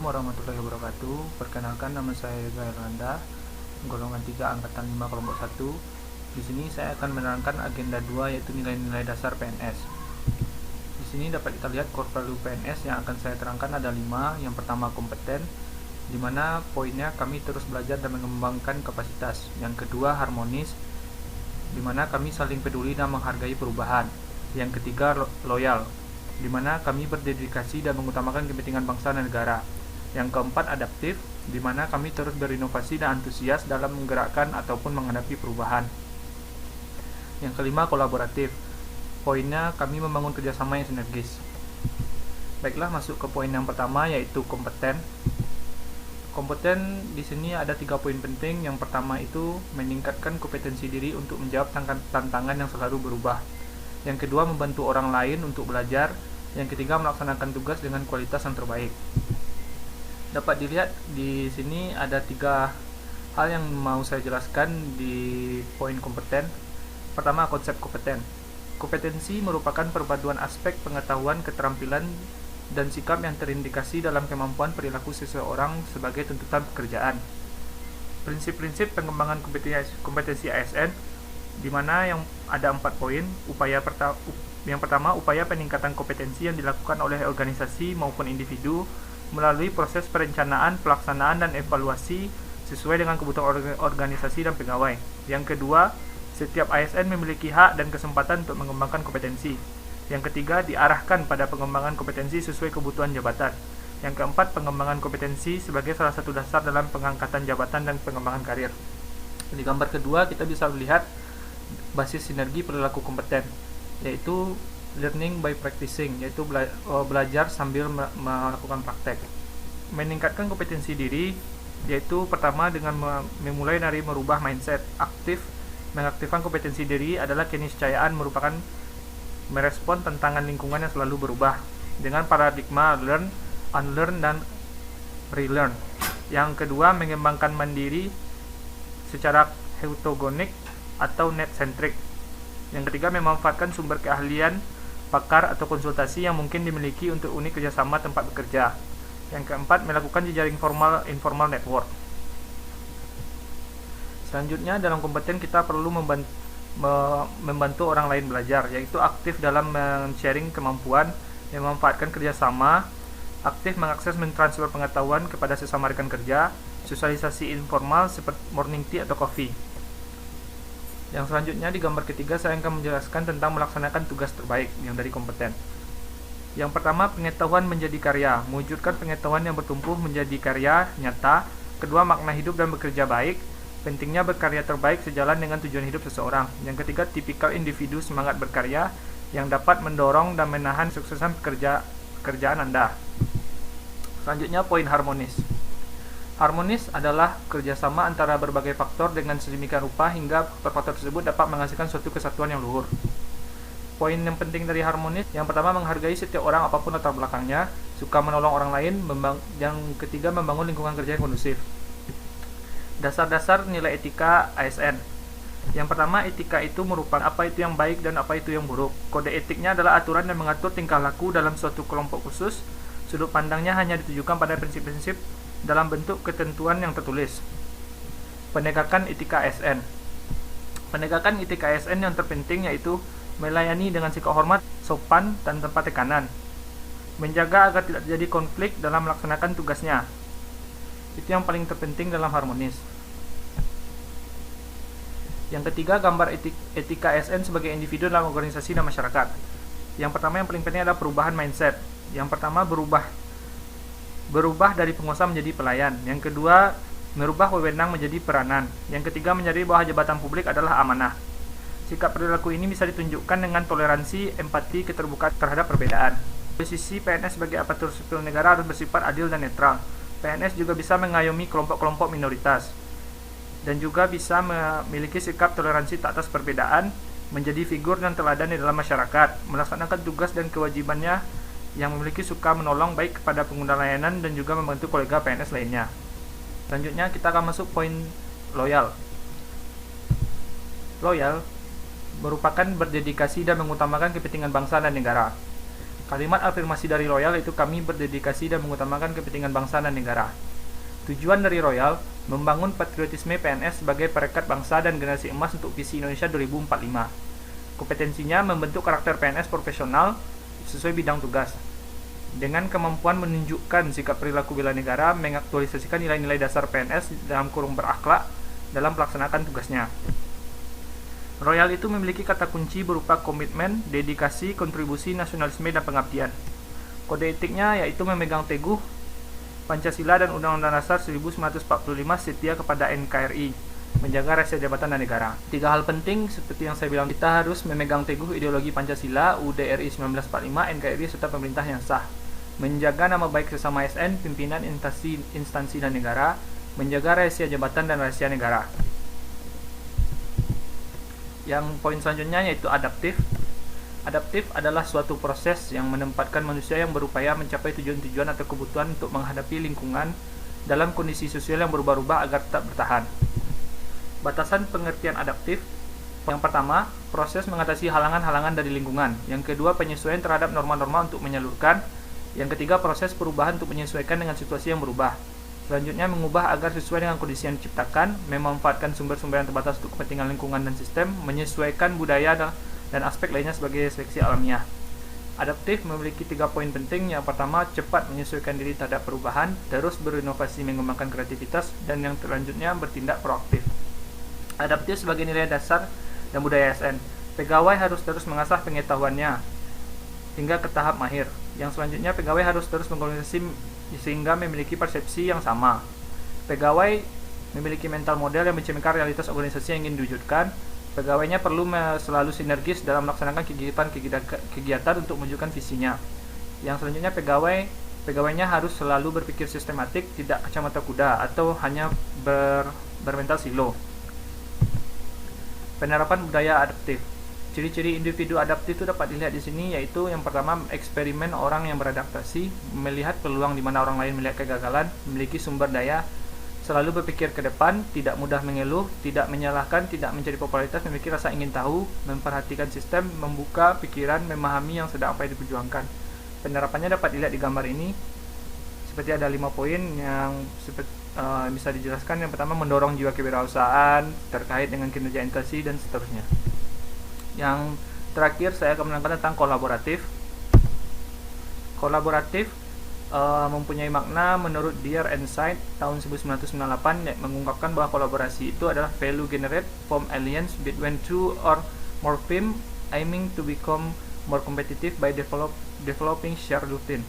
warahmatullahi wabarakatuh. Perkenalkan, nama saya Gael Randa, golongan 3 angkatan 5 kelompok 1. Di sini saya akan menerangkan agenda 2, yaitu nilai-nilai dasar PNS. Di sini dapat kita lihat core value PNS yang akan saya terangkan ada 5. Yang pertama kompeten, di mana poinnya kami terus belajar dan mengembangkan kapasitas. Yang kedua harmonis, di mana kami saling peduli dan menghargai perubahan. Yang ketiga loyal, di mana kami berdedikasi dan mengutamakan kepentingan bangsa dan negara. Yang keempat adaptif, di mana kami terus berinovasi dan antusias dalam menggerakkan ataupun menghadapi perubahan. Yang kelima kolaboratif, poinnya kami membangun kerjasama yang sinergis. Baiklah, masuk ke poin yang pertama, yaitu kompeten. Kompeten di sini ada 3 poin penting. Yang pertama itu meningkatkan kompetensi diri untuk menjawab tantangan yang selalu berubah. Yang kedua membantu orang lain untuk belajar. Yang ketiga melaksanakan tugas dengan kualitas yang terbaik. Dapat dilihat di sini ada 3 hal yang mau saya jelaskan di poin kompeten. Pertama, konsep kompeten. Kompetensi merupakan perpaduan aspek pengetahuan, keterampilan, dan sikap yang terindikasi dalam kemampuan perilaku seseorang sebagai tuntutan pekerjaan. Prinsip-prinsip pengembangan kompetensi ASN, di mana yang ada 4 poin. Yang pertama, upaya peningkatan kompetensi yang dilakukan oleh organisasi maupun individu melalui proses perencanaan, pelaksanaan, dan evaluasi sesuai dengan kebutuhan organisasi dan pegawai. Yang kedua, setiap ASN memiliki hak dan kesempatan untuk mengembangkan kompetensi. Yang ketiga, diarahkan pada pengembangan kompetensi sesuai kebutuhan jabatan. Yang keempat, pengembangan kompetensi sebagai salah satu dasar dalam pengangkatan jabatan dan pengembangan karir. Di gambar kedua, kita bisa melihat basis sinergi perilaku kompeten, yaitu learning by practicing, yaitu belajar sambil melakukan praktek. Meningkatkan kompetensi diri, yaitu pertama dengan memulai dari merubah mindset. Mengaktifkan kompetensi diri adalah keniscayaan merupakan merespon tantangan lingkungan yang selalu berubah dengan paradigma learn, unlearn, dan relearn. Yang kedua, mengembangkan mandiri secara heterogenik atau net-centric. Yang ketiga, memanfaatkan sumber keahlian, pakar, atau konsultasi yang mungkin dimiliki untuk unit kerjasama tempat bekerja. Yang keempat, melakukan jejaring informal network. Selanjutnya, dalam kompeten kita perlu membantu orang lain belajar, yaitu aktif dalam men-sharing kemampuan, memanfaatkan kerjasama, aktif mengakses mentransfer pengetahuan kepada sesama rekan kerja, sosialisasi informal seperti morning tea atau coffee. Yang selanjutnya di gambar ketiga saya akan menjelaskan tentang melaksanakan tugas terbaik yang dari kompeten. Yang pertama, pengetahuan menjadi karya, mewujudkan pengetahuan yang bertumbuh menjadi karya nyata. Kedua, makna hidup dan bekerja baik, pentingnya berkarya terbaik sejalan dengan tujuan hidup seseorang. Yang ketiga, tipikal individu semangat berkarya yang dapat mendorong dan menahan suksesan pekerjaan Anda. Selanjutnya, poin harmonis. Harmonis adalah kerjasama antara berbagai faktor dengan sedemikian rupa hingga faktor-faktor tersebut dapat menghasilkan suatu kesatuan yang luhur. Poin yang penting dari harmonis, yang pertama menghargai setiap orang apapun latar belakangnya, suka menolong orang lain, yang ketiga membangun lingkungan kerja yang kondusif. Dasar-dasar nilai etika ASN. Yang pertama, etika itu merupakan apa itu yang baik dan apa itu yang buruk. Kode etiknya adalah aturan yang mengatur tingkah laku dalam suatu kelompok khusus. Sudut pandangnya hanya ditujukan pada prinsip-prinsip dalam bentuk ketentuan yang tertulis. Penegakan etika ASN. Penegakan etika ASN yang terpenting yaitu melayani dengan sikap hormat, sopan, dan tanpa tekanan. Menjaga agar tidak terjadi konflik dalam melaksanakan tugasnya. Itu yang paling terpenting dalam harmonis. Yang ketiga, gambar etika ASN sebagai individu dalam organisasi dan masyarakat. Yang pertama yang paling penting adalah perubahan mindset. Yang pertama, berubah dari penguasa menjadi pelayan. Yang kedua, merubah wewenang menjadi peranan. Yang ketiga, menyadari bahwa jabatan publik adalah amanah. Sikap perilaku ini bisa ditunjukkan dengan toleransi, empati, keterbukaan terhadap perbedaan. Posisi PNS sebagai aparatur sipil negara harus bersifat adil dan netral. PNS juga bisa mengayomi kelompok-kelompok minoritas dan juga bisa memiliki sikap toleransi tak atas perbedaan, menjadi figur dan teladan di dalam masyarakat, melaksanakan tugas dan kewajibannya yang memiliki suka menolong baik kepada pengguna layanan dan juga membantu kolega PNS lainnya. Selanjutnya kita akan masuk poin loyal. Loyal merupakan berdedikasi dan mengutamakan kepentingan bangsa dan negara. Kalimat afirmasi dari Royal yaitu kami berdedikasi dan mengutamakan kepentingan bangsa dan negara. Tujuan dari Royal membangun patriotisme PNS sebagai perekat bangsa dan generasi emas untuk visi Indonesia 2045. Kompetensinya membentuk karakter PNS profesional sesuai bidang tugas, dengan kemampuan menunjukkan sikap perilaku bela negara, mengaktualisasikan nilai-nilai dasar PNS dalam kurung berakhlak dalam melaksanakan tugasnya. Royal itu memiliki kata kunci berupa komitmen, dedikasi, kontribusi, nasionalisme, dan pengabdian. Kode etiknya yaitu memegang teguh Pancasila dan Undang-Undang Dasar 1945, setia kepada NKRI, menjaga rahasia jabatan dan negara. 3 hal penting seperti yang saya bilang, kita harus memegang teguh ideologi Pancasila, UUD RI 1945, NKRI, serta pemerintah yang sah. Menjaga nama baik sesama ASN, pimpinan instansi dan negara, menjaga rahasia jabatan dan rahasia negara. Yang poin selanjutnya yaitu adaptif. Adaptif adalah suatu proses yang menempatkan manusia yang berupaya mencapai tujuan-tujuan atau kebutuhan untuk menghadapi lingkungan dalam kondisi sosial yang berubah-ubah agar tetap bertahan. Batasan pengertian adaptif. Yang pertama, proses mengatasi halangan-halangan dari lingkungan. Yang kedua, penyesuaian terhadap norma-norma untuk menyalurkan. Yang ketiga, proses perubahan untuk menyesuaikan dengan situasi yang berubah. Selanjutnya, mengubah agar sesuai dengan kondisi yang diciptakan, memanfaatkan sumber-sumber yang terbatas untuk kepentingan lingkungan dan sistem, menyesuaikan budaya dan aspek lainnya sebagai seleksi alamiah. Adaptif memiliki 3 poin penting. Yang pertama, cepat menyesuaikan diri terhadap perubahan, terus berinovasi mengembangkan kreativitas, dan yang selanjutnya bertindak proaktif. Adaptif sebagai nilai dasar dan budaya ASN. Pegawai harus terus mengasah pengetahuannya hingga ke tahap mahir. Yang selanjutnya, pegawai harus terus mengorganisasi sehingga memiliki persepsi yang sama. Pegawai memiliki mental model yang mencerminkan realitas organisasi yang ingin diwujudkan. Pegawainya perlu selalu sinergis dalam melaksanakan kegiatan untuk mewujudkan visinya. Yang selanjutnya, pegawainya harus selalu berpikir sistematik, tidak kacamata kuda atau hanya bermental silo. Penerapan budaya adaptif. Ciri-ciri individu adaptif itu dapat dilihat di sini, yaitu yang pertama, eksperimen orang yang beradaptasi, melihat peluang di mana orang lain melihat kegagalan, memiliki sumber daya, selalu berpikir ke depan, tidak mudah mengeluh, tidak menyalahkan, tidak mencari popularitas, memiliki rasa ingin tahu, memperhatikan sistem, membuka pikiran, memahami yang sedang apa yang diperjuangkan. Penerapannya dapat dilihat di gambar ini, seperti ada 5 poin yang bisa dijelaskan. Yang pertama, mendorong jiwa kewirausahaan terkait dengan kinerja instansi dan seterusnya. Yang terakhir, saya akan menerangkan tentang kolaboratif. Kolaboratif mempunyai makna menurut Dear and Sight tahun 1998 yang mengungkapkan bahwa kolaborasi itu adalah value generate from alliance between two or more firms aiming to become more competitive by developing shared routine.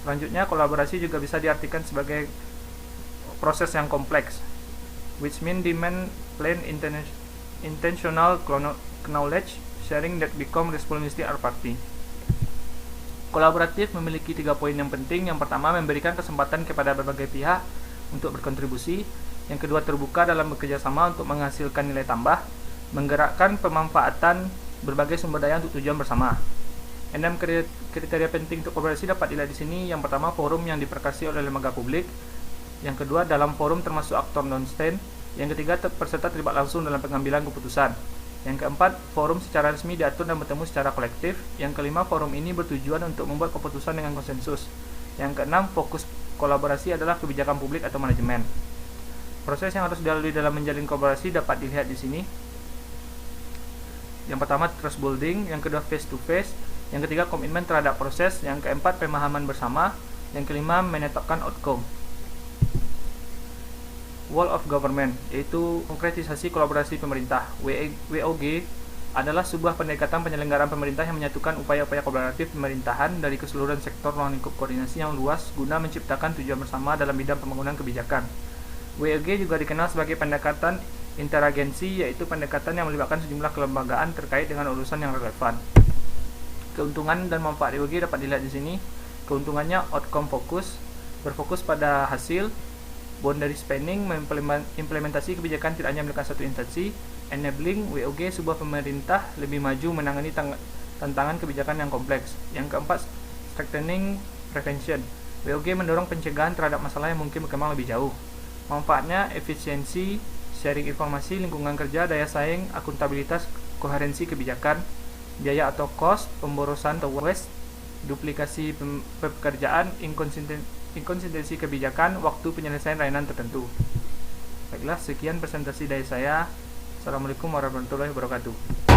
Selanjutnya, kolaborasi juga bisa diartikan sebagai proses yang kompleks, which mean demand plan intentional knowledge sharing that become responsibility our party. Kolaboratif memiliki 3 poin yang penting. Yang pertama, memberikan kesempatan kepada berbagai pihak untuk berkontribusi. Yang kedua, terbuka dalam bekerja sama untuk menghasilkan nilai tambah, menggerakkan pemanfaatan berbagai sumber daya untuk tujuan bersama. 6 kriteria penting untuk kolaborasi dapat dilihat di sini. Yang pertama, forum yang diperkasi oleh lembaga publik. Yang kedua, dalam forum termasuk aktor non-stand. Yang ketiga, peserta terlibat langsung dalam pengambilan keputusan. Yang keempat, forum secara resmi diatur dan bertemu secara kolektif. Yang kelima, forum ini bertujuan untuk membuat keputusan dengan konsensus. Yang keenam, fokus kolaborasi adalah kebijakan publik atau manajemen. Proses yang harus dilalui dalam menjalin kolaborasi dapat dilihat di sini. Yang pertama, trust building. Yang kedua, face to face. Yang ketiga, komitmen terhadap proses. Yang keempat, pemahaman bersama. Yang kelima, menetapkan outcome. Wall of Government, yaitu konkretisasi kolaborasi pemerintah. WOG adalah sebuah pendekatan penyelenggaraan pemerintah yang menyatukan upaya-upaya kolaboratif pemerintahan dari keseluruhan sektor ruang lingkup koordinasi yang luas guna menciptakan tujuan bersama dalam bidang pembangunan kebijakan. WOG juga dikenal sebagai pendekatan interagensi, yaitu pendekatan yang melibatkan sejumlah kelembagaan terkait dengan urusan yang relevan. Keuntungan dan manfaat WOG dapat dilihat di sini. Keuntungannya outcome fokus, berfokus pada hasil. Boundary spanning, implementasi kebijakan tidak hanya melibatkan satu instansi. Enabling, WOG sebuah pemerintah lebih maju menangani tantangan kebijakan yang kompleks. Yang keempat, strengthening prevention, WOG mendorong pencegahan terhadap masalah yang mungkin berkembang lebih jauh. Manfaatnya efisiensi, sharing informasi, lingkungan kerja, daya saing, akuntabilitas, koherensi kebijakan, biaya atau cost, pemborosan atau waste, duplikasi pekerjaan, inkonsistensi kebijakan, waktu penyelesaian layanan tertentu. Baiklah, sekian presentasi dari saya. Assalamualaikum warahmatullahi wabarakatuh.